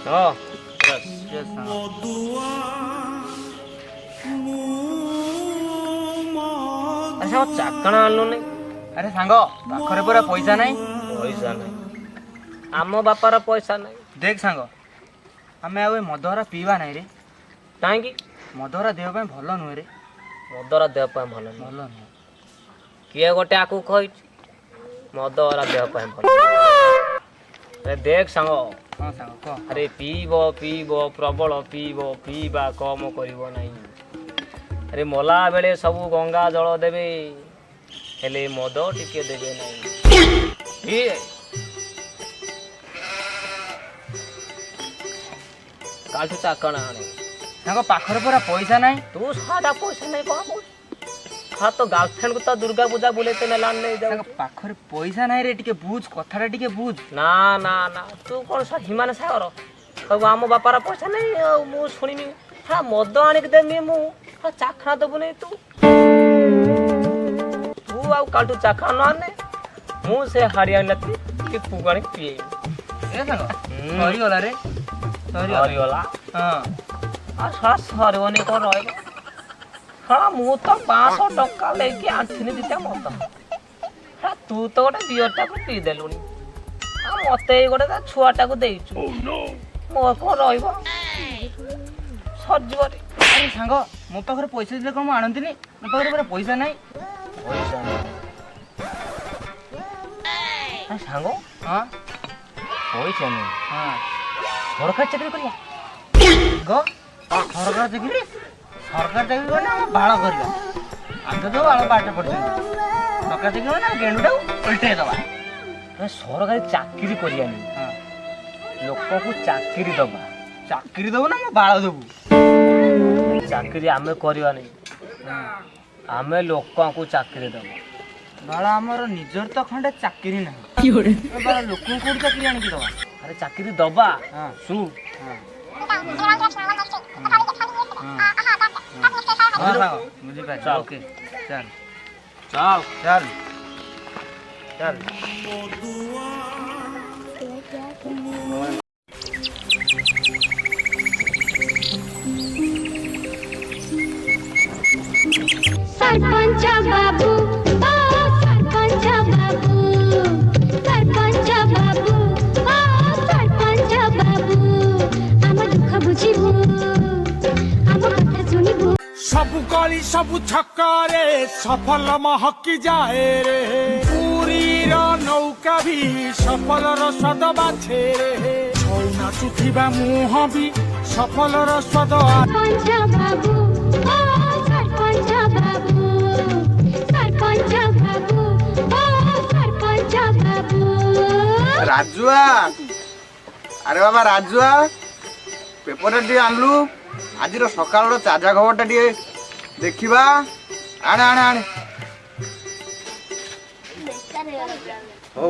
ହଁ ଆଚ୍ଛା ଚାକଣା ଆଣିଲୁନି। ଆରେ ସାଙ୍ଗ ପାଖରେ ପୁରା ପଇସା ନାହିଁ। ପଇସା ନାହିଁ ଆମ ବାପାର ପଇସା ନାହିଁ। ଦେଖ ସାଙ୍ଗ ଆମେ ଆଉ ଏ ମଦହରା ପିଇବା ନାହିଁ ରେ। କାହିଁକି? ମଦହରା ଦେହ ପାଇଁ ଭଲ ନୁହେଁ ରେ। ମଦରା ଦେହ ପାଇଁ ଭଲ ନୁହେଁ। ଭଲ ନୁହେଁ। କିଏ ଗୋଟେ ଆକୁ କହିଛି ମଦରା ଦେହ ପାଇଁ ଭଲ। ଆରେ ଦେଖ ସାଙ୍ଗ ହଁ ସାଙ୍ଗ କହ। ଆରେ ପିଇବ ପିଇବ ପ୍ରବଳ ପିଇବ ପିଇବା କମ କରିବ ନାହିଁ। ଆରେ ମଲା ବେଳେ ସବୁ ଗଙ୍ଗା ଜଳ ଦେବେ ହେଲେ ମଦ ଟିକେ ଦେବେ ନାହିଁ। କାଠୁ ଚାକଣା ଆଣେ। ସାଙ୍ଗ ପାଖରେ ପୁରା ପଇସା ନାହିଁ। ତୁ ସାଟା ପଇସା ନାହିଁ କଣ କହୁଛୁ? ଖା ତ ଗାର୍ଲଫ୍ରେଣ୍ଡକୁ ତ ଦୁର୍ଗା ପୂଜା ବୁଲେଇତେ ନେଲାନି ନେଇ ସାଙ୍ଗ ଯାଉଛୁ। ପାଖରେ ପଇସା ନାହିଁ ରେ, ଟିକେ ବୁଝ କଥାଟା ଟିକେ ବୁଝ। ନା ନା ନା ତୁ କଣ ହିମାନ ସାଗର କହିବୁ ଆମ ବାପାର ପଇସା ନାହିଁ ଆଉ ମୁଁ ଶୁଣିବି। ହଁ ମଦ ଆଣିକି ଦେମି ମୁଁ ଚାଖଣା ଦେବୁନି ତୁ। ତୁ ଆଉ କାଠୁ ଚାଖଣା ନ ଆନେ ମୁଁ ସେ ହାଡ଼ି ଆଣିନଥିଲି ଟିପୁକୁ ଆଣିକି ପିଏଇବି। ଏ ସାଙ୍ଗ ସରିଗଲା ରେ। ସରିଗଲା। ହଁ ଆଉ ସରିବନି କଣ ରହିବ? ହଁ ମୁଁ ତ 500 ଟଙ୍କା ଦେଇକି ଆଣିଥିଲି ଦିଟା ମଦ। ତୁ ତ ଗୋଟେ ବିୟରଟାକୁ ପିଇଦେଲୁଣି। ଆଉ ମତେ ଏଇ ଗୋଟେ ଛୁଆଟାକୁ ଦେଇଛୁ। ମୋର କଣ ରହିବ? ସରିଯିବରେ। ଆରେ ସାଙ୍ଗ ମୋ ପାଖରେ ପଇସା ଥିଲେ କଣ ମୁଁ ଆଣନ୍ତିନି? ମୋ ପାଖରେ ପୁରା ପଇସା ନାହିଁ। ପଇସା ନାହିଁ। ସାଙ୍ଗ ହଁ ପଇସା ନାହିଁ। ହଁ ସରକାରୀ ଚାକିରି କରିବା। ସରକାର ଚାକିରି କଲେ ଆମେ ବାଳ କରିବା। ଆମେ ତ ବାଳ ପାଠ ପଢିଛନ୍ତି। ସରକାର ଚାକିରି ମାନେ ଗେଣ୍ଡୁଟାକୁ ଓଲଟେଇ ଦେବା। ସରକାରୀ ଚାକିରି କରିବାନି। ହଁ ଲୋକଙ୍କୁ ଚାକିରି ଦବା। ଚାକିରି ଦବୁ ନା ଆମେ ବାଳ ଦେବୁ? ଚାକିରି ଆମେ କରିବାନି। ଆମେ ଲୋକଙ୍କୁ ଚାକିରି ଦବା। ବାଳ ଆମର ନିଜର ତ ଖଣ୍ଡେ ଚାକିରି ନାହିଁ। ବାଳ ଲୋକଙ୍କୁ କୋଉଠି ଚାକିରି ଆଣିକି ଦବା? ଆରେ ଚାକିରି ଦବା। ହଁ ଶୁଣୁ ହଁ ସାଙ୍ଗ ବୁଝିପାରିଲି। ଚାଲ। ଓକେ ଚାଲ ଚାଲ ଚାଲ ଚାଲ। सरपंच बाबू ओ सरपंच बाबू सरपंच बाबू ओ सरपंच बाबू आम दुख बुझिबू आम कथा सुनिबू। सबु गली सबु छक्कारे सफल महकी जाए रे। पुरीर नौका भी सफलर स्वाद बाछे रे। छौ नाचुथिबा मुह भी सफलर स्वाद। सरपंच बाबू ओ सरपंच बाबू सरपंच बाबू ओ सरपंच बाबू। राजुआ अरे बाबा राजुआ पेपर टे आनलु आज सकाल ताजा खबर टे देखा आने आने आने हो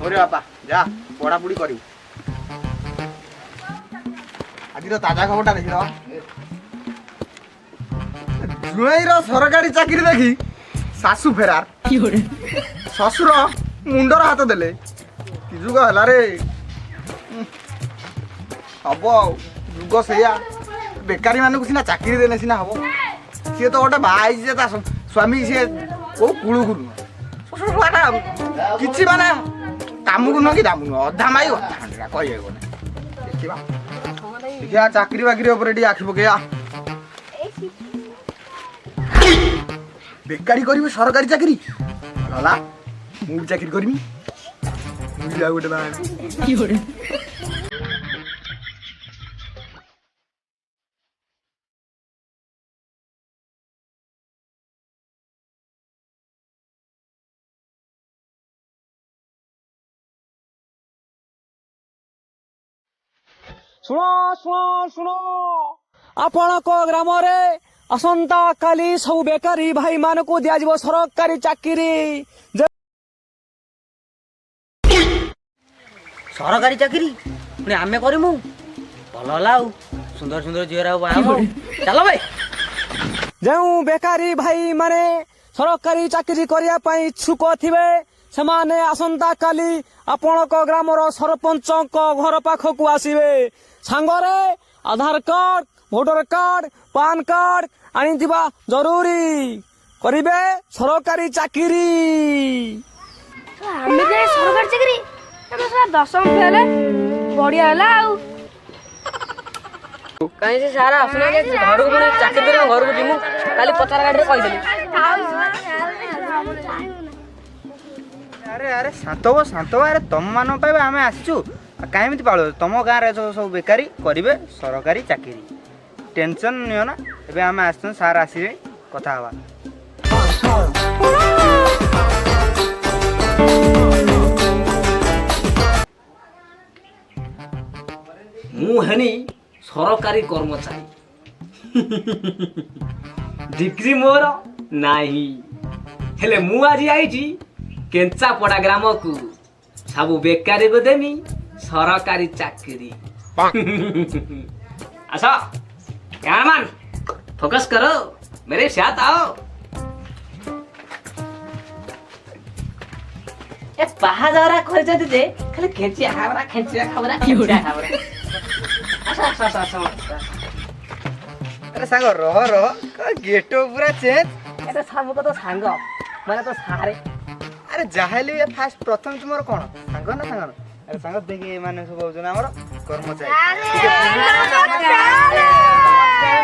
रे बापा जा पढ़ापढ़ी कर आज ताजा खबर देखी जुआईर सरकारी चाकरी देखी सासू फेरार शशुर मुंडर हाथ देले कि जुग है रे हम जुग से बेकारी मानक सीना चाकरी देने सीना हम सी तो गोटे बाई स्वामी सी कौ कूलू कूलू शशुरटा कि माने कम को नुह कि दाम नुह अधा माई अधा खंडा कह देखा देखा चाकरी बाकरी आखि पकड़ा बेकारी करी सरकारी चाकरी गला मुझे चाकरी करी गोटे बाहर ଶୁଣ ଶୁଣ ଶୁଣ ଆପଣଙ୍କ ଗ୍ରାମରେ ଆସନ୍ତା କାଲି ସବୁ ବେକାରୀ ଭାଇ ମାନଙ୍କୁ ଦିଆଯିବ ସରକାରୀ ଚାକିରି। ସରକାରୀ ଚାକିରି ପୁଣି ଆମେ କରିମୁ ଭଲ ହେଲା ଆଉ ସୁନ୍ଦର ସୁନ୍ଦର ଝିଅରା ବାହା ହବ ଚାଲ ଭାଇ। ଯେଉଁ ବେକାରୀ ଭାଇ ମାନେ ସରକାରୀ ଚାକିରି କରିବା ପାଇଁ ଇଚ୍ଛୁକ ଥିବେ ସେମାନେ ଆସନ୍ତା କାଲି ଆପଣଙ୍କ ଗ୍ରାମର ସରପଞ୍ଚଙ୍କ ଘର ପାଖକୁ ଆସିବେ। ସାଙ୍ଗରେ Aadhaar card, voter card, PAN card ଆଣିଥିବା ଜରୁରୀ। କରିବେ ସରକାରୀ ଚାକିରି। ଆମେ ଯେ ସରକାରୀ ଚାକିରି ଆମେ ସାରା 10ମ ଫେଲ ବଢିଆ ହେଲା ଆଉ କାହିଁ ସେ ସାରା ଆସୁନାହାନ୍ତି ଘରକୁ ପୁଣି ଚାକିରି କରିବା ଘରକୁ ଯିମୁ କାଲି ପଚାର ଗାଡ଼ିରେ କହିଦେଲି। ଆରେ ଆରେ ଶାନ୍ତ ହୁଅ ଆରେ ତମମାନଙ୍କ ପାଇଁ ଆମେ ଆସିଛୁ। କାହିଁ ଏମିତି ପାଳୁ ତମ ଗାଁରେ ସବୁ ବେକାରୀ କରିବେ ସରକାରୀ ଚାକିରି। ଟେନସନ୍ ନିଅ ନା। ଏବେ ଆମେ ଆସିଛୁ ସାର୍ ଆସିବେ କଥା ହେବା। ମୁଁ ହେନି ସରକାରୀ କର୍ମଚାରୀ। ଡିଗ୍ରୀ ମୋର ନାହିଁ, ହେଲେ ମୁଁ ଆଜି ଆଇଛି କେଞ୍ଚାପଡ଼ା ଗ୍ରାମକୁ ସବୁ ବେକାରୀକୁ ଦେମି ସରକାରୀ ଚାକିରି। ଆସ କ୍ୟାମରାମ୍ୟାନ ଫୋକସ୍ କरो, मेरे साथ आओ। ए पाहाजरा खोजते जे खाली खेचिया खाबरा अरे सांग रह गेट पूरा चेंज। एटा सब को तो सांग माने तो सारे। अरे जाहेली फास्ट प्रथम तुमर कोन सांग ना सांग। अरे सांग देखि माने सब होजन हमर कर्मचारी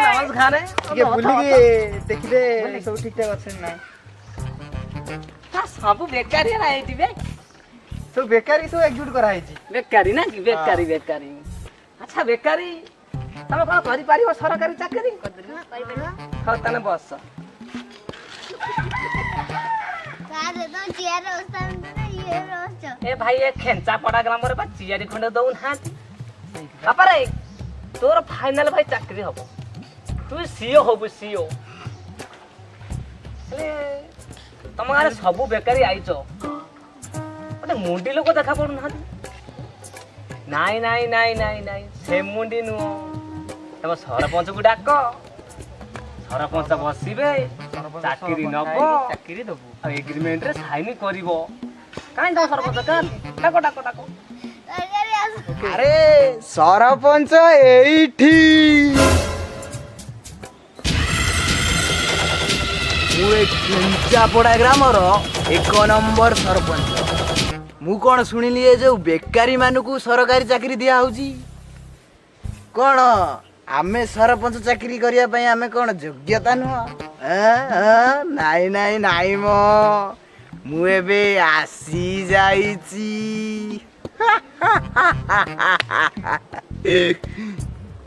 नमस्कार ठीक बुली के देखि दे सब ठीक ठाक अछि ना। सब बेकारी ना एटिबे सब बेकारी सब एकजुट करा हैछि। बेकारी ना कि बेकारी बेकारी। अच्छा बेकारी तमे कोन करि पारिबो सरकारी चाकरी हां तने बस ए भाई ए खेंचा पड़ा ग्राम रे बा चियारी खंड दउ नाती बापारे तोर फाइनल भाई चाकरी हबो। तू सीओ होबो सीओ। ले तम गारे सब बेकारी आइचो ओटे मुंडी लोक देखा पडु नाती। नाई नाई नाई नाई नाई से मुंडी नु तम सरपंच को डाक सरपंच बसिबे चाकरी नबो चाकरी दबो आ एग्रीमेंट रे साइन करिवो काई दो सरपंच का डाको डाको डाको। अरे सरपंच एठी मु केंचापड़ा ग्रामर 1 नंबर सरपंच। मु कौन शुणिली ए जो बेकारी मानकू सरकारी चाकरी दिया होउची कौन आमे सरपंच चाकरी करिया पई आमे कौन योग्यता नुह। नाई नाई नाई मो मु एबे आसी जाईची।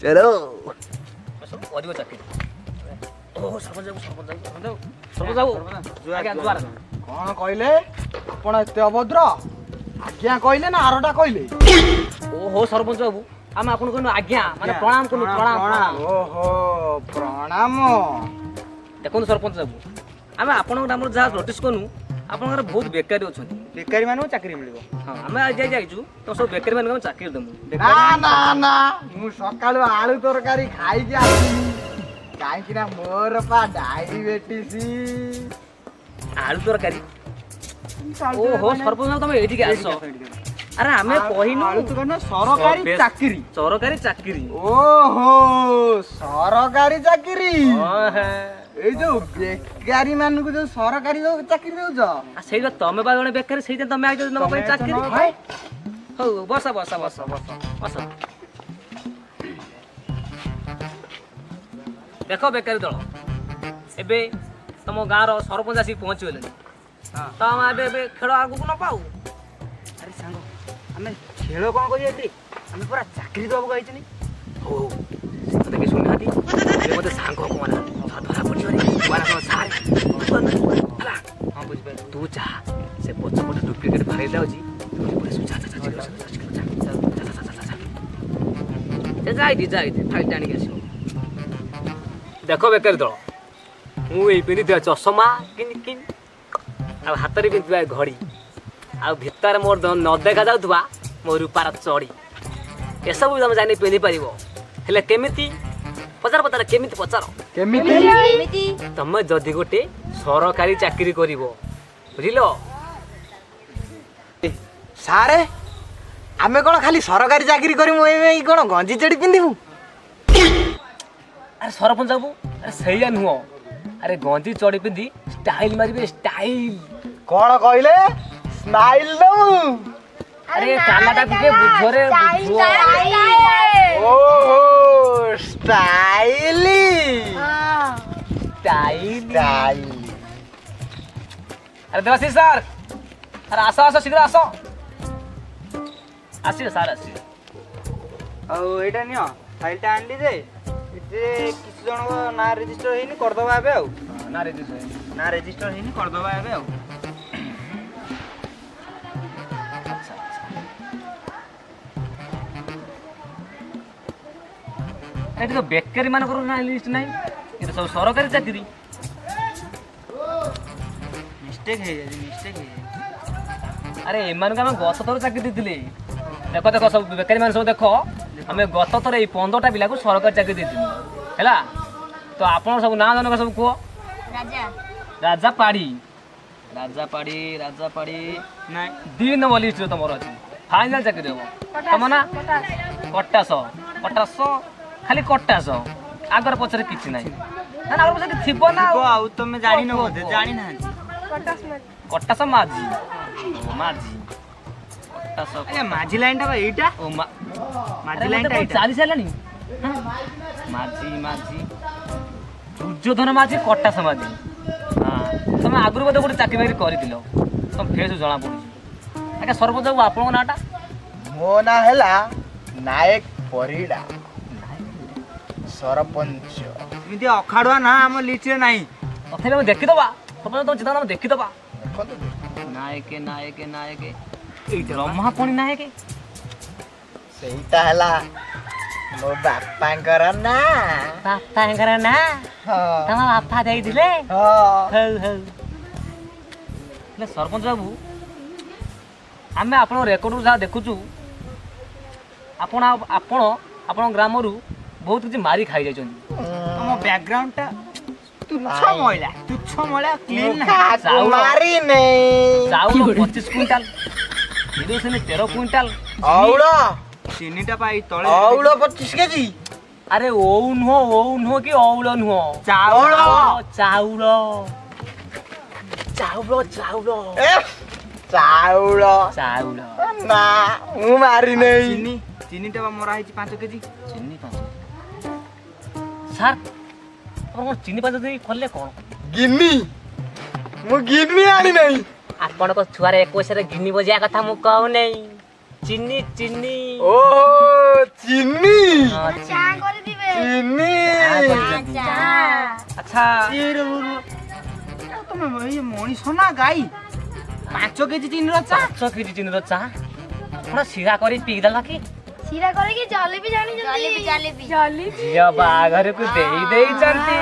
चलो करिवो चाकरी। ओ सरपंच आगे द्वार कौन कहले आपण एते अभद्र आज्ञा कहले ना आरटा कहले। ओहो सरपंच बाबू हम आपन को आज्ञा माने प्रणाम कनु प्रणाम। ओहो प्रणाम। देखो सरपंच बाबू हम आपन ग्राम जा नोटिस कनु आपन घर बहुत बेकारी अछन। बेकारी मानु चाकरी मिलिबो। हां हम आज जाइछु तो सब बेकारी मान को चाकरी दमु। ना ना ना मु सकाळु आलू तरकारी खाई के आसीनी काहे कि ना मोर पा डायबिटीज। आलू तरकारी ओहो सरपंच बाबू तुम एठी के आसो। अरे हमें कहिनु आलू तो ना सरकारी चाकरी। सरकारी चाकरी ओहो सरकारी चाकरी। हां है ए जो बेकारी मानू को जो सरकारी जो चाकरी देउछ आ सेइला तमे बा जने बेकारी सेइते तमे आइ न पई चाकरी। हो बस बस बस बस बस देखो बेकारी दल एबे तुम गाँव सरपंच आसिक पहुँचगले तो हम एबे खेल आगू न पाऊ। अरे सांग हमें खेल कौन करिया एते हमें पूरा चाकरी दबो गाइछनी। हो से तो देखि सुन हाती ए मते सांग को माना धरा पड़ी रे वाला तो सारे हला हां बुझ पे तू जा से पछ पछ डुप्लीकेट भरे जाउची तू पूरा सुचा जा जा फाइल टाणी के देखो बेकारी दल मु ए पिंधि चषमा किन किन आ हातरे पिंधि घड़ी आ भितर मोर न देखा जाउथबा मो रूपार चढ़ी ए सब तुम जानि पिंधि पारिबो हेले केमिति पचार पचार केमिति पचार केमिति तमे जदि गोटे सरकारी चाकरी करिवो बुझिलो ସାରେ ଆମେ କ'ଣ ଖାଲି ସରକାରୀ ଚାକିରି କରିମୁ ଏଇ କ'ଣ ଗଞ୍ଜି ଚେଡ଼ି ପିନ୍ଧିବୁ? ଆରେ ସରପଞ୍ଚ ବାବୁ ଆରେ ସେଇଆ ନୁହଁ ଆରେ ଗଞ୍ଜି ଚଢ଼ି ପିନ୍ଧି ଷ୍ଟାଇଲ ମାରିବେ ଷ୍ଟାଇଲ। କ'ଣ କହିଲେ? ସ୍ମାଇଲ ଦବୁ? ଆରେ କାଲାଟା ଟିକେ ବୁଝରେ ବୁଝ। ଓହୋ ଷ୍ଟାଇଲି ଷ୍ଟାଇଲ। ଷ୍ଟାଇଲି। ଆରେ ଦେବାଶିଷ ସାର୍ ଆରେ ଆସ ଆସ ଶୀଘ୍ର ଆସ। ଆସିବେ ସାର୍ ଆସିବେ। ଆଉ ଏଇଟା ନିଅ ଫାଇଲଟା ଆଣିଲି ଯେ ଏଥିରେ କିଛି ଜଣଙ୍କ ନାଁ ରେଜିଷ୍ଟର ହେଇନି କରିଦେବା ଏବେ ଆଉ। ନା ରେଜିଷ୍ଟର ନାଁ ରେଜିଷ୍ଟର ହେଇନି କରିଦେବା ଏବେ ଆଉ। ଏଠି ତ ବେକାରୀ ମାନଙ୍କର ନା ଲିଷ୍ଟ ନାହିଁ ଏଟା ସବୁ ସରକାରୀ ଚାକିରି। ମିଷ୍ଟେକ୍ ହେଇଯାଇଛି। ଆରେ ଏମାନଙ୍କୁ ଆମେ ଗତ ଥର ଚାକିରି ଦେଇଥିଲେ। ଦେଖ ଦେଖ ସବୁ ବେକାରୀ ମାନେ ସବୁ ଦେଖ ଆମେ ଗତ ଥର ଏଇ 15ଟା ପିଲାକୁ ସରକାରୀ ଚାକିରି ଦେଇଥିଲୁ ହେଲା। ତ ଆପଣ ସବୁ ନାଁ ଜଣକ ସବୁ କୁହ। ରାଜା ପାଢ଼ୀ ନାଇଁ 2 ନମ୍ବର ଲିଷ୍ଟରେ ତମର ଅଛି ଫାଇନାଲ ଚାକିରି ହବ। ତମ ନା କଟାସ ଖାଲି କଟାସ ଆଗର ପଛରେ କିଛି ନାହିଁ। ନା ଆଗର ପଛରେ ଥିବ ନା ଆଉ ତମେ ଜାଣିନ ବୋଧେ ଜାଣିନାହାନ୍ତି। କଟାସ ମାଝି କଟାସ ଆଜ୍ଞା ମାଝି ଲାଇନଟା ବା ଏଇଟା। ଓ ମାଝି ଲାଇନଟା ଏଇଟା। ଚାଲି ସାରିଲାଣି ମାଝି ଦୁର୍ଯ୍ୟୋଧନ ମାଝି କଟାସ ମାଝି। ହଁ ତମେ ଆଗରୁ ବୋଧେ ଗୋଟେ ଚାକିରି ବାକିରି କରିଥିଲ ତମ ଫେସ୍ ଜଣା ପଡୁଛି। ଆଜ୍ଞା ସରପଞ୍ଚ ବାବୁ ଆପଣଙ୍କ ନାଁଟା? ମୋ ନାଁ ହେଲା ନାୟକ ପରିଡ଼ା ସରପଞ୍ଚ। ଏମିତି ଅଖାଡୁଆ ନା ଆମ ଲିଷ୍ଟରେ ନାହିଁ। ତଥାପି ଆମେ ଦେଖିଦବା ସରପଞ୍ଚ ତମ ଚିନ୍ତା ଆମେ ଦେଖିଦବା। ଦେଖନ୍ତୁ ନାୟକେ ବ୍ରହ୍ମାପଣି ନାୟକେ ସେଇଟା ହେଲା ମୋ ବାପାଙ୍କର ନାଁ। ବାପାଙ୍କର ନାଁ ହଁ ତମ ବାପା ଦେଇଥିଲେ? ହଁ ହେଲେ ସରପଞ୍ଚ ବାବୁ ଆମେ ଆପଣଙ୍କ ରେକର୍ଡରୁ ଯାହା ଦେଖୁଛୁ ଆପଣ ଗ୍ରାମରୁ ବହୁତ କିଛି ମାରି ଖାଇଯାଇଛନ୍ତି। ତମ ବ୍ୟାକଗ୍ରାଉଣ୍ଡଟା ତୁଚ୍ଛ ମଇଳା କ୍ଲିନ୍ ଚାଉଳ ମାରି ନେଇ ଚାଉଳ 25 କୁଇଣ୍ଟାଲ କିରୋସିନ 13 କୁଇଣ୍ଟାଲ ଅଉଳ ଚିନିଟା ପାଇ ତଳେ ଅଉଳ 25 କେଜି। ଆରେ ଓଉ ନୁହଁ କି ଅଉଳ ନୁହଁ ଚାଉଳ ଚାଉଳ ଏ ଚାଉଳ ଚାଉଳ ନା ମୁଁ ମାରି ନେଇ। ଚିନିଟା ବା ମରା ହେଇଛି 5 କେଜି। ଚିନି 5 ସାର୍ ଆପଣ କ'ଣ ଚିନି 5 ଦେଇ କଲେ କ'ଣ? ଗିନି ମୁଁ ଗିନି ଆଣି ନେଇ। ଆପଣଙ୍କ ଛୁଆରେ 21ରେ ଗିନି ବଜେଇବା କଥା ମୁଁ କହୁନେଇ। ଚିନି ଓହୋ ଚିନି ହଁ, ଚିନି ଆଚ୍ଛା ତମେ ଇଏ ମଣିଷ ନା ଗାଈ? 5 କେଜି ଚିନିର ଚା। 5 କେଜି ଚିନିର ଚା ଆପଣ ଶିରା କରି ପିଇଦେଲ କି? ସିରା କରିକି ଜଲେବି ଜାଣିଛନ୍ତି? ଝିଅ ବାହାଘରକୁ ଦେଇଛନ୍ତି।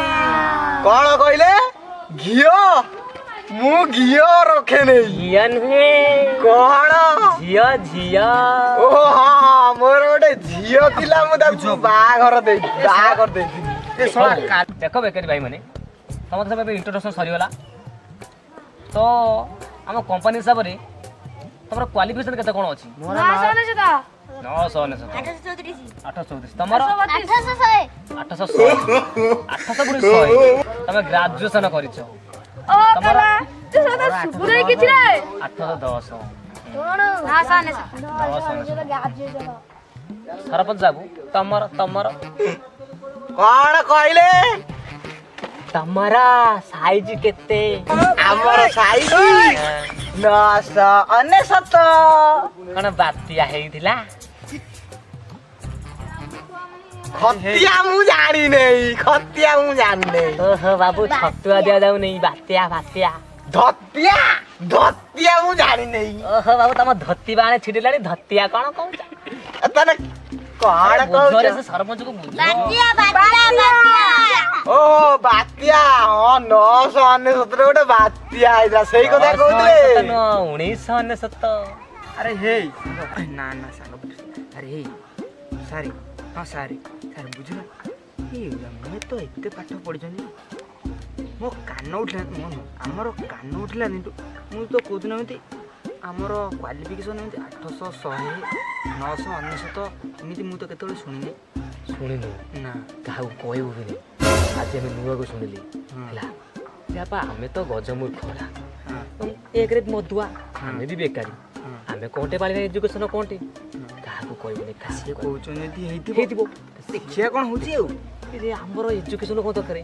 କ'ଣ କହିଲେ? ଘିଅ ମୁଁ ଘିଅ ରଖେ ନେଇ। ଝିଅ ନୁହେଁ କ'ଣ? ଝିଅ ଓହୋ ହଁ ମୋର ଗୋଟେ ଝିଅ ଥିଲା ମୁଁ ତାକୁ ବାହାଘର ଦେଇଥିଲି। ଦେଖ ବେକାରୀ ଭାଇ ମାନେ ସମସ୍ତେ ଏବେ ଇଣ୍ଟ୍ରୋଡକ୍ସନ ସରିଗଲା। ତ ଆମ କମ୍ପାନୀ ହିସାବରେ ତମର କ୍ୱାଲିଫିକେସନ କେତେ କ'ଣ ଅଛି? 999 834 ତମର 800 ତମେ ଗ୍ରାଜୁଏସନ କରିଛ। ତମର 810 ସରପଞ୍ଚ ବାବୁ ତମର କ'ଣ କହିଲେ? ତମର ସାଇଜ କେତେ? ଆମର ସାଇଜ 999। କ'ଣ ବାତ୍ୟା ହେଇଥିଲା? ଖତିଆ ମୁଁ ଜାଣିନେଇ। ଓହୋ ବାବୁ ଛତୁଆ ଦିଆଯାଉନି ବାତ୍ୟା ଧତିଆ ମୁଁ ଜାଣିନେଇ। ଓହୋ ବାବୁ ତମ ଧୋତି ବାଣେ ଛିଡ଼ିଲାଣି ଧତିଆ କ'ଣ କହୁଛ? ତାହେଲେ କ'ଣ କହୁଛ? ସରପଞ୍ଚକୁ ବୁଝ। ଓହୋ ବାତ୍ୟା ହଁ 999 ଗୋଟେ ବାତ୍ୟା ହେଇଥିଲା ସେଇ କଥା କହୁଥିଲେ। 1999 ଆରେ ହେଇ ନା ସାଙ୍ଗ ଆରେ ହେଇ ସାରି ହଁ ସାରି ବୁଝିଲ ଆମେ ତ ଏତେ ପାଠ ପଢ଼ିଛନ୍ତି ମୋ କାନ ଉଠିଲା ଆମର କାନ ଉଠିଲା କିନ୍ତୁ ମୁଁ ତ କହୁଥିଲି ଏମିତି ଆମର କ୍ୱାଲିଫିକେସନ୍ ଏମିତି 800 100 900 99 ଏମିତି ମୁଁ ତ କେତେବେଳେ ଶୁଣିନି। ଶୁଣିନୁ ନା କାହାକୁ କହିବୁ ବି ନାହିଁ। ଆଜି ଆମେ ନୂଆକୁ ଶୁଣିଲି ହେଲା ବାପା ଆମେ ତ ଗଜମୂର୍ଖ ହେଲା ଏକରେ ମଦୁଆ ଆମେ ବି ବେକାରୀ ଆମେ କୋଉଟେ ପାଳିବା ଏଜୁକେସନ କୋଉଠି କାହାକୁ କହିବୁନି ସିଏ କହୁଛନ୍ତି ଯଦି ହେଇଥିବ ଦେଖିବା କ'ଣ ହେଉଛି ଆଉ। ଆମର ଏଜୁକେସନ କଣ ଦରକାର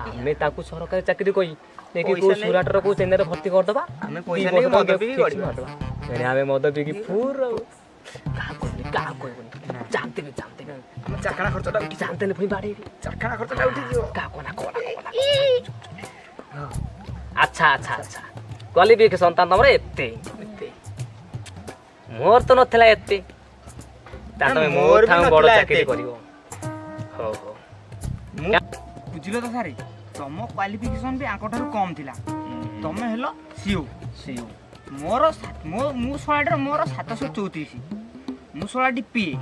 ଆମେ ତାକୁ ସରକାରୀ ଚାକିରି କହି ନେଇକି ପଇସା କୋଉ ନେଇ- ସୁରାଟର କୋଉ ଚେନ୍ନାଇରେ ଭର୍ତ୍ତି କରିଦବା ଆମେ ପଇସା ନେଇକି ମଦ ପିଇକି ଗଡ଼ିବା। ଏଣେ ଆମେ ମଦ ପିଇକି ଫୁର କାହାକୁ କହିବୁନି ଜାଣିଦେବେ ଆମ ଚାକଣା ଖର୍ଚ୍ଚଟା ଉଠି ଜାଣିଦେଲେ ପୁଣି ବାଡ଼େଇବି ଚାକଣା ଖର୍ଚ୍ଚଟା ଉଠିଯିବ। କାହାକୁ ନା ଆଚ୍ଛା ଆଚ୍ଛା ଆଚ୍ଛା କ୍ୱାଲିଫିକେସନ୍ ତମର ଏତେ ମୋର ତ ନଥିଲା ଏତେ ତମେ ମୋର ବି ମୋର ବଡ଼ ନଥିଲା ଚାକିରି ଏତେ। କରିବ ହଉ ହଉ ମୁଁ ବୁଝିଲ ତ ସାରେ ତମ କ୍ୱାଲିଫିକେସନ୍ ବି ଆଙ୍କଠାରୁ କମ୍ ଥିଲା। ତମେ ହେଲ ସିଓ। ମୋର ମୁଁ ଶଳାଟିର ମୋର 734 ମୁଁ ଶଳାଟି ପିଏ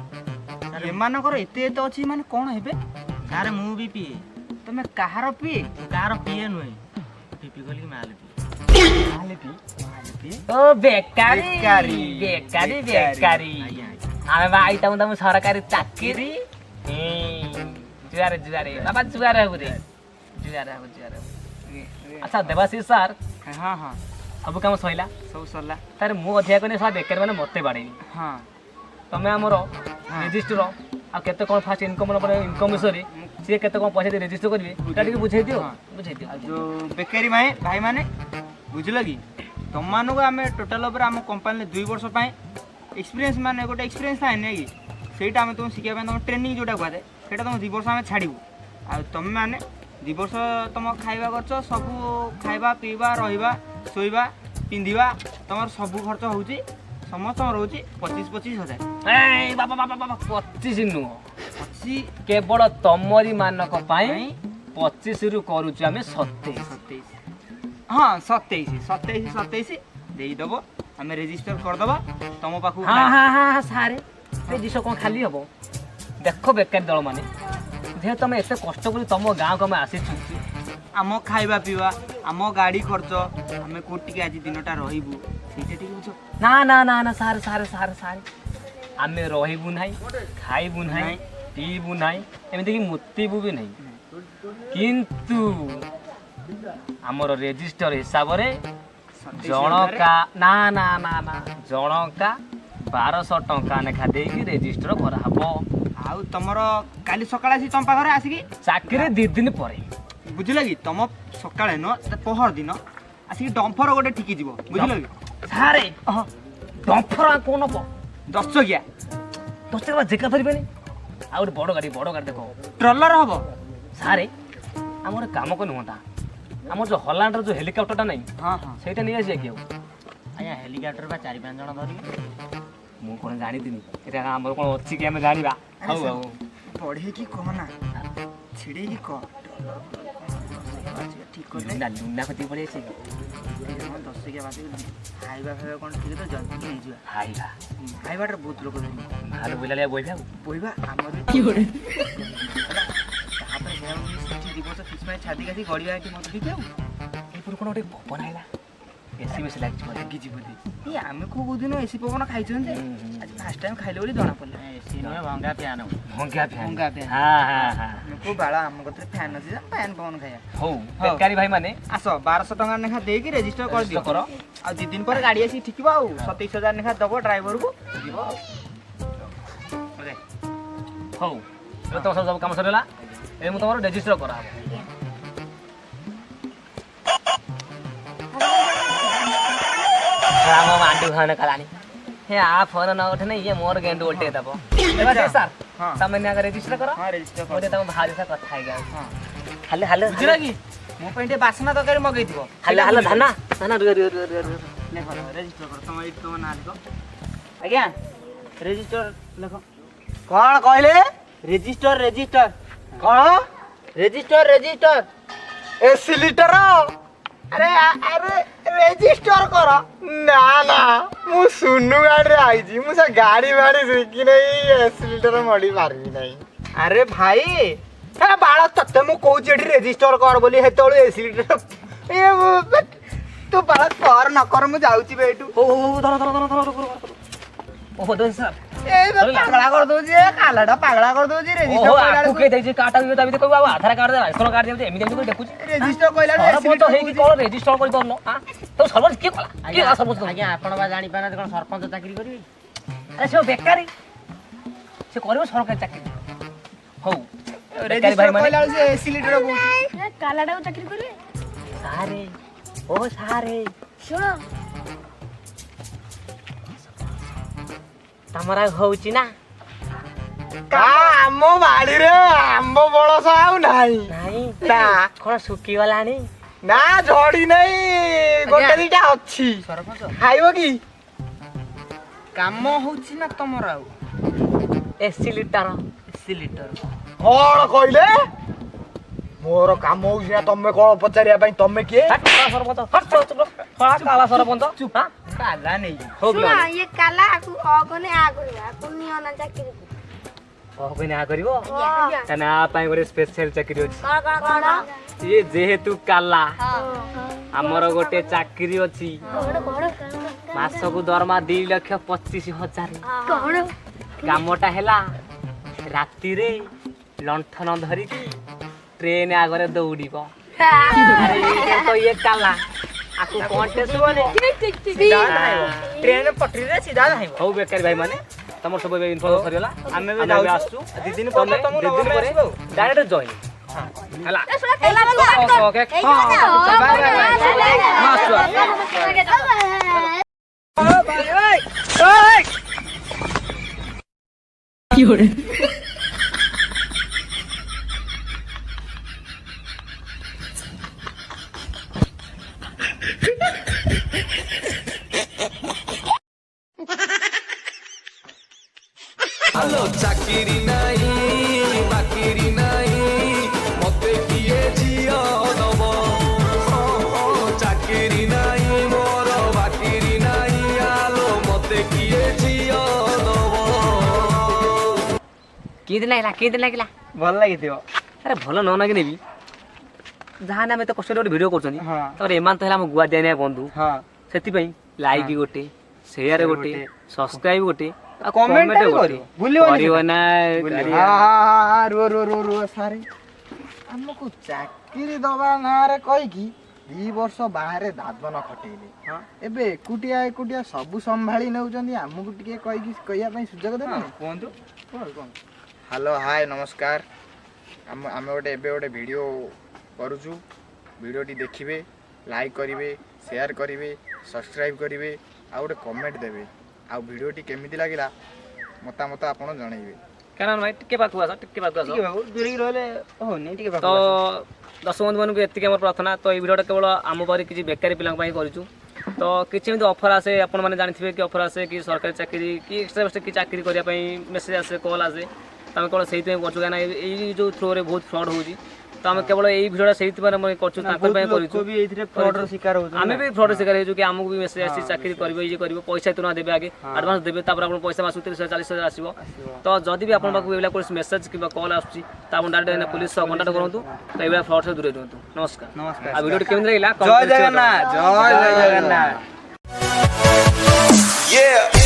ଏମାନଙ୍କର ଏତେ ଏତେ ଅଛି ମାନେ କ'ଣ ହେବେ? ସାର୍ ମୁଁ ବି ପିଏ। ତମେ କାହାର ପିଏ? କାହାର ପିଏ ନୁହେଁ ପିପି ଗଲିକି ମାଲ ପିଏ। ଓ ବେକାରୀ ବେକାରୀ, ବେକାରୀ ବେକାରୀ। ବେକାରୀ ଆଜ୍ଞା ଆମେ ବା ଆଇଟାମ ତମ ସରକାରୀ ଚାକିରି ଜୁଆରେ ଜୁଆରେ ବାବା ଜୁଆରେ ହବୁ ରେ ଜୁଆରେ ହବୁ ଆଚ୍ଛା ଦେବାଶିଷ ସାର୍ ହଁ ହଁ ସବୁ କାମ ସଇଲା ସବୁ ସରିଲା। ତାର ମୁଁ ଅଧିକା କଲେ ସାର୍ ବେକାରୀ ମାନେ ମତେ ବାଡ଼େଇବି ହଁ ତମେ ଆମର ରେଜିଷ୍ଟର ଆଉ କେତେ କ'ଣ ଫାଷ୍ଟ ଇନକମ୍ ଇନକମ୍ ବିଷୟରେ ସିଏ କେତେ କ'ଣ ପଇସା ଦେଇ ରେଜିଷ୍ଟର କରିବେ ସେଟା ଟିକେ ବୁଝେଇ ଦିଅ ବୁଝେଇ ଦିଅ ଆଉ ଯେଉଁ ବେକାରୀ ଭାଇମାନେ ବୁଝିଲ କି ତମମାନଙ୍କୁ ଆମେ ଟୋଟାଲ ଉପରେ ଆମ କମ୍ପାନୀରେ 2 ବର୍ଷ ପାଇଁ ଏକ୍ସପିରିଏନ୍ସ ମାନେ ଗୋଟେ ଏକ୍ସପିରିଏନ୍ସ ଥାଏ ନାଇଁ କି ସେଇଟା ଆମେ ତୁମକୁ ଶିଖିବା ପାଇଁ ତୁମ ଟ୍ରେନିଂ ଯେଉଁଟା କୁହାଯାଏ ସେଇଟା ତୁମ 2 ବର୍ଷ ଆମେ ଛାଡ଼ିବୁ। ଆଉ ତମେ ମାନେ 2 ବର୍ଷ ତୁମ ଖାଇବା ଖର୍ଚ୍ଚ ସବୁ ଖାଇବା ପିଇବା ରହିବା ଶୋଇବା ପିନ୍ଧିବା ତୁମର ସବୁ ଖର୍ଚ୍ଚ ହେଉଛି ସମସ୍ତଙ୍କର ରହୁଛି 25,000। ଏଇ ବାବା ବାବା ବାବା 25 ନୁହଁ 25 କେବଳ ତମରି ମାନଙ୍କ ପାଇଁ 25ରୁ କରୁଛୁ ଆମେ 27 ହଁ 27 ଦେଇଦେବ ଆମେ ରେଜିଷ୍ଟର କରିଦେବା ତମ ପାଖକୁ। ହଁ ସାରେ ରେଜିଷ୍ଟର କ'ଣ ଖାଲି ହବ ଦେଖ ବେକାରୀ ଦଳ ମାନେ ଯେହେତୁ ତମେ ଏତେ କଷ୍ଟ କରି ତମ ଗାଁକୁ ଆମେ ଆସିଛୁ ଆମ ଖାଇବା ପିଇବା ଆମ ଗାଡ଼ି ଖର୍ଚ୍ଚ ଆମେ କୋଉଠିକି ଆଜି ଦିନଟା ରହିବୁ ସେଇଟା ଟିକେ ବୁଝ। ନା ନା ନା ନା ସାରେ ସାରେ ସାରେ ସାରେ ଆମେ ରହିବୁ ନାହିଁ ଖାଇବୁ ନାହିଁ ପିଇବୁ ନାହିଁ ଏମିତିକି ମୁତିବୁ ବି ନାହିଁ କିନ୍ତୁ ଆମର ରେଜିଷ୍ଟର ହିସାବରେ ଜଣକା ନା ନା ନା ନା ଜଣକା 1200 ଟଙ୍କା ଲେଖା ଦେଇକି ରେଜିଷ୍ଟର କରାହବ। ଆଉ ତମର କାଲି ସକାଳେ ଆସି ତମ ପାଖରେ ଆସିକି ଚାକିରି 2 ଦିନ ପରେ ବୁଝିଲ କି ତମ ସକାଳେ ନୁହଁ ପହର ଦିନ ଆସିକି ଡମ୍ଫର ଗୋଟେ ଠିକି ଯିବ ବୁଝିଲ କି ସାରେ ଡମ୍ଫର କୋଉ ନବ 10 ଚକିଆ 10 ଟଙ୍କା ଜେକା ଧରିବେନି ଆଉ ଗୋଟେ ବଡ଼ ଗାଡ଼ି ଦେଖ ଟ୍ରଲର ହବ। ସାରେ ଆମର କାମ କଲେ ହୁଅନ୍ତା ଆମର ଯେଉଁ ହଲାଣ୍ଡର ଯେଉଁ ହେଲିକପ୍ଟରଟା ନାହିଁ ହଁ ହଁ ସେଇଟା ନେଇ ଆସିବା କି ଆଉ ଆଜ୍ଞା ହେଲିକପ୍ଟର ବା 4-5 ଜଣ ଧରିବେ। ମୁଁ କ'ଣ ଜାଣିଥିଲି ଏଇଟା ଆମର କ'ଣ ଅଛି କି ଆମେ ଜାଣିବା ହଉ ହଉ ପଢ଼େଇକି କହନା ଛିଡ଼େଇକି କହ ଠିକ୍ କଲେ ଲୁନା କତିକି ପଳେଇ ଆସିବି 10 ଚକିଆ ବାସିକି ଖାଇବା କ'ଣ ଠିକ୍ ତ ଜଲ୍ଦି ନେଇଯିବା। ଖାଇବା ଖାଇବାଟାରେ ବହୁତ ଲୋକ ଧରିବେ ଭାলো ବୁଲାଲିଆ ବଇବି ଆଉ ବହିବା ଆମର ତାପରେ ସେଠି 2 ବର୍ଷ କିଛି ପାଇଁ ଛାଡ଼ିକି ଆସି ଗଡ଼ିବା ଏଠି ମତେ ଟିକେ ଆଉ ଏପରୁ କ'ଣ ଗୋଟେ ପବନ ଆଇଲା ବେଶୀ ବେଶୀ ଲାଗିଛି ଲାଗିଛି ବୋଧେ ଏଇ ଆମେ କୋଉ ଦିନ ଏସି ପବନ ଖାଇଛନ୍ତି ଆଜି ଫାଷ୍ଟ ଟାଇମ୍ ଖାଇଲେ ବୋଲି ଜଣା ପଡ଼ିଲା। ଏସି ନୁହେଁ ଭଙ୍ଗା ଫ୍ୟାନ୍। ଭଙ୍ଗା ଫ୍ୟାନ୍ ଭଙ୍ଗା ଫ୍ୟାନ୍। ହଁ ହଁ ହଁ ଆମେ କୋଉ ବାଳ ଆମ କତିରେ ଫ୍ୟାନ୍ ଅଛି ଯେ ଫ୍ୟାନ୍ ପବନ ଖାଇବା। ହଉ ବେକାରୀ ଭାଇ ମାନେ ଆସ 1200 ଟଙ୍କା ଲେଖା ଦେଇକି ରେଜିଷ୍ଟର କରିଦିଅ କର ଆଉ 2 ଦିନ ପରେ ଗାଡ଼ି ଆସିକି ଠିକିବ ଆଉ 27,000 ଲେଖା ଦେବ ଡ୍ରାଇଭରକୁ ଯିବ ଆଉ। ହଉ ଏବେ ତମ ସବୁ କାମ ସରିଗଲା ଏବେ ମୁଁ ତମର ରେଜିଷ୍ଟର କରାହବ। ଆମ ମାଣ୍ଡୁ ଖାନ କଲାଣି ହେ ଆ ଫୋନ ନ ଉଠେ ଇଏ ମୋର ଗେଣ୍ଡୁ ଓଲଟେଇ ଦବ ସାର୍ ହଁ ତମେ ଆଗ ରେଜିଷ୍ଟର କର ହଁ ରେଜିଷ୍ଟର ମୁଁ ଟିକେ ତମ ଭାଉଜ ସହ କଥା ହେଇକି ହଁ ହାଲୋ ହାଲୋ ବୁଝିଲ କି ମୋ ପାଇଁ ଟିକେ ବାସନା ତରକାରୀ ମଗେଇଥିବ। ହାଲୋ ହାଲୋ ଧାନା ଧାନା ରୁହ ଲେଖ ରେଜିଷ୍ଟର କର ତମ ଏଇଠି ତମ ନାଁ ଲେଖ। ଆଜ୍ଞା ରେଜିଷ୍ଟର ଲେଖ। କ'ଣ କହିଲେ ରେଜିଷ୍ଟର କ'ଣ ରେଜିଷ୍ଟର ଏସି ଲିଟର ଆରେ ଆରେ ରେଜିଷ୍ଟର କର ନା ନା ମୁଁ ସୁନୁ ଗାଡ଼ିରେ ଆଇଛି ମୁଁ ସେ ଗାଡ଼ି ଫାଡ଼ି ଶିଖି ନେଇ ଏସି ଲିଟର ମଡ଼ି ପାରିବି ନାହିଁ। ଆରେ ଭାଇ ବାଳ ତତେ ମୁଁ କହୁଛି ଏଠି ରେଜିଷ୍ଟର କର ବୋଲି ସେତେବେଳେ ଏସି ଲିଟର ତୁ ପାଳ କର ନ କର ମୁଁ ଯାଉଛି ବେ ଏଠୁ ହଉ ଧର ଓହୋ ଦେ ସାର୍ ଏଇ ବେ ପାଗଳା କରିଦଉଛି ଏ କାଲାଟା ପାଗଳା କରିଦଉଛି ଓହୋ ଆକୁ କେ ଦେଇଛି କାଟା ତା ଭିତରେ କହିବୁ ଆଉ ଆଧାର କାର୍ଡ ଦେ ରାଇସନ କାର୍ଡ ଦେ ଏମିତି କରି ଦେଖୁଛି ରେଜିଷ୍ଟର କହିଲା ସରପଞ୍ଚ ହେଇକି କଣ ରେଜିଷ୍ଟର କରି ପାରୁନ ହାଁ ତ ସରପଞ୍ଚ କିଏ କଲା କିଏ କଲା ସରପଞ୍ଚ ଆଜ୍ଞା ଆପଣ ବା ଜାଣିପାରୁନାହାନ୍ତି କ'ଣ ସରପଞ୍ଚ ଚାକିରି କରିବେ ଆରେ ସେ ବେକାରୀ ସେ କରିବ ସରକାରୀ ଚାକିରି ହଉ ବେକାରୀ ରେଜିଷ୍ଟର ଭାଇ ମାନେ କହିଲା ସେ ଏସି ଲିଟର କହୁଛି କାଲାଟାକୁ ଚାକିରି କରିବେ ସାରେ ଓ ସାରେ ଶୁଣ ତମର ହଉଛି ନା ଆମ ବାଡିରେ ଆମ୍ବ ପଣସ ଆଉ ନାହିଁ ନାଇଁ ନା କଣ ଶୁଖିଗଲାଣି ନା ଝଡି ନାହିଁ ଗୋଟେ ଦିଟା ଅଛି ସରପଞ୍ଚ ଖାଇବ କି କାମ ହଉଛି ନା ତମର ଆଉ 80 ଲିଟର 80 ଲିଟର କଣ କହିଲେ ମୋର କାମ ହଉଛି ନା ତମେ କଣ ପଚାରିବା ପାଇଁ ତମେ କିଏ ସରପଞ୍ଚ କାଲା ସରପଞ୍ଚ ହାଁ ପାଗା ନେଇକି ହଉ ଶୁଣ ଇଏ କାଲା ଆକୁ ଅଗନେ ଆ କରିବ ଆକୁ ନିଅ ନା ଚାକିରି କହବେ ନା କରିବ ଆଜ୍ଞା ତାନେ ଆ ପାଇଁ ଗୋଟେ ସ୍ପେଶାଲ ଚାକିରି ଅଛି କଣ ଇଏ ଯେହେତୁ କାଲା ଆମର ଗୋଟେ ଚାକିରି ଅଛି ମାସକୁ ଦରମା 2,25,000 କଣ କାମଟା ହେଲା ରାତିରେ ଲଣ୍ଠନ ଧରିକି ଟ୍ରେନ ଆଗରେ ଦୌଡ଼ିବ ଆରେ ଏଇଟା ତ ଇଏ କାଲା ଆକୁ କଣ୍ଟେ ଶୁଭନି ଟ୍ରେନ ପଟରିରେ ସିଧା ଧାଇବ ହଉ ବେକାରୀ ଭାଇ ମାନେ ତମର ସବୁ ଇନଫର୍ମ ସରିଗଲା ଆମେ ବି ଆମେ ଯାଉଛୁ ଆସୁଛୁ 2 ଦିନ ପରେ ତମକୁ 2 ଦିନ ପରେ ଡାଇରେକ୍ଟ ଜଏନ୍ ହେଲା ଓକେ ଚାକିରି ନାହିଁ ବାକିରି ନାହିଁ ମତେ କିଏ ଝିଅ ଦବ ଚାକିରି ନାହିଁ ମୋର ବାକିରି ନାହିଁ ଆଲୋ ମତେ କିଏ ଝିଅ ଦବ କେମିତି ଲାଗିଲା ଭଲ ଲାଗିଥିବ ଆରେ ଭଲ ନ ନାଗି ନେବି ଯାହାନେ ଆମେ ତ କଷ୍ଟରେ ଗୋଟେ ଭିଡ଼ିଓ କରୁଛନ୍ତି ହଁ ତାପରେ ଏମାନେ ତ ହେଲା ଆମ ଗୁଆ ଦିଆନିଆ ବନ୍ଧୁ ହଁ ସେଥିପାଇଁ ଲାଇକ୍ ଗୋଟେ ସେୟାର ଗୋଟେ ସବସ୍କ୍ରାଇବ ଗୋଟେ ଆଉ କମେଣ୍ଟ କମେଣ୍ଟ ବି ଗୋଟେ କରିବ ଭୁଲିବନି କରିବ ନା ରୁହ ସାରେ ଆମକୁ ଚାକିରି ଦବା ନାଁରେ କହିକି 2 ବର୍ଷ ବାହାରେ ଦାଦନ ଖଟେଇଲେ ଏବେ ଏକୁଟିଆ ସବୁ ସମ୍ଭାଳି ନେଉଛନ୍ତି ଆମକୁ ଟିକେ କହିକି କହିବା ପାଇଁ ସୁଯୋଗ ଦେବେ କୁହନ୍ତୁ ହ୍ୟାଲୋ ହାଏ ନମସ୍କାର ଆମେ ଏବେ ଗୋଟେ ଭିଡ଼ିଓ କରୁଛୁ ଭିଡ଼ିଓଟି ଦେଖିବେ ଲାଇକ୍ କରିବେ ସେୟାର କରିବେ ସବସ୍କ୍ରାଇବ୍ କରିବେ ଆଉ ଗୋଟେ କମେଣ୍ଟ ଦେବେ ଆଉ ଭିଡ଼ିଓଟି କେମିତି ଲାଗିଲା ମତାମତ ଆପଣ ଜଣାଇବେ କାରଣ ଭାଇ ଟିକେ ପାଖକୁ ଆସ ଟିକେ ବାବୁ ଦୂରେଇକି ରହିଲେ ହଉନି ଟିକେ ତ ଦର୍ଶକ ବନ୍ଧୁମାନଙ୍କୁ ଏତିକି ଆମର ପ୍ରାର୍ଥନା ତ ଏଇ ଭିଡ଼ିଓଟା କେବଳ ଆମ ପରି କିଛି ବେକାରୀ ପିଲାଙ୍କ ପାଇଁ କରିଛୁ ତ କିଛି ଏମିତି ଅଫର୍ ଆସେ ଆପଣମାନେ ଜାଣିଥିବେ କି ଅଫର୍ ଆସେ କି ସରକାରୀ ଚାକିରି କି ଏକ୍ସଟ୍ରା କି ଚାକିରି କରିବା ପାଇଁ ମେସେଜ୍ ଆସେ କଲ୍ ଆସେ ତ ଆମେ କେବଳ ସେଇଥିପାଇଁ କରୁଛୁ କାହିଁକିନା ଏଇ ଯେଉଁ ଥ୍ରୋରେ ବହୁତ ଫ୍ରଡ୍ ହେଉଛି ତ ଆମେ କେବଳ ଏଇ ଭିଡ଼ିଓଟା ସେଇଥିପାଇଁ ଆମେ କରୁଛୁ ତାଙ୍କ ପାଇଁ କରିଛୁ ବି ଏଇଥିରେ ଫ୍ରଡର ଶିକାର ହଉଛନ୍ତି ଆମେ ବି ଫ୍ରଡ୍ ଶିକାର ହେଇଛୁ କି ଆମକୁ ବି ମେସେଜ୍ ଆସିଛି ଚାକିରି କରିବ ଇଏ କରିବ ପଇସା ତୁନା ଦେବେ ଆଗେ ଆଡଭାନ୍ସ ଦେବେ ତାପରେ ଆପଣ ପଇସା ମାସକୁ 30,000 40,000 ଆସିବ ତ ଯଦି ବି ଆପଣଙ୍କ ପାଖକୁ ଏଇଭଳିଆ କୌଣସି ମେସେଜ୍ କିମ୍ବା କଲ୍ ଆସୁଛି ତ ଆପଣ ଡାଇରେକ୍ଟ ପୁଲିସ ସହ କଣ୍ଟାକ୍ଟ କରନ୍ତୁ ତ ଏଇଭଳିଆ ଫ୍ରଡ୍ ସହ ଦୂରେଇ ରୁହନ୍ତୁ ନମସ୍କାର ଆଉ ଭିଡ଼ିଓଟି କେମିତି ଲାଗିଲା ଜୟ ଜଗନ୍ନାଥ ଜୟ ଜଗନ୍ନାଥ Yeah.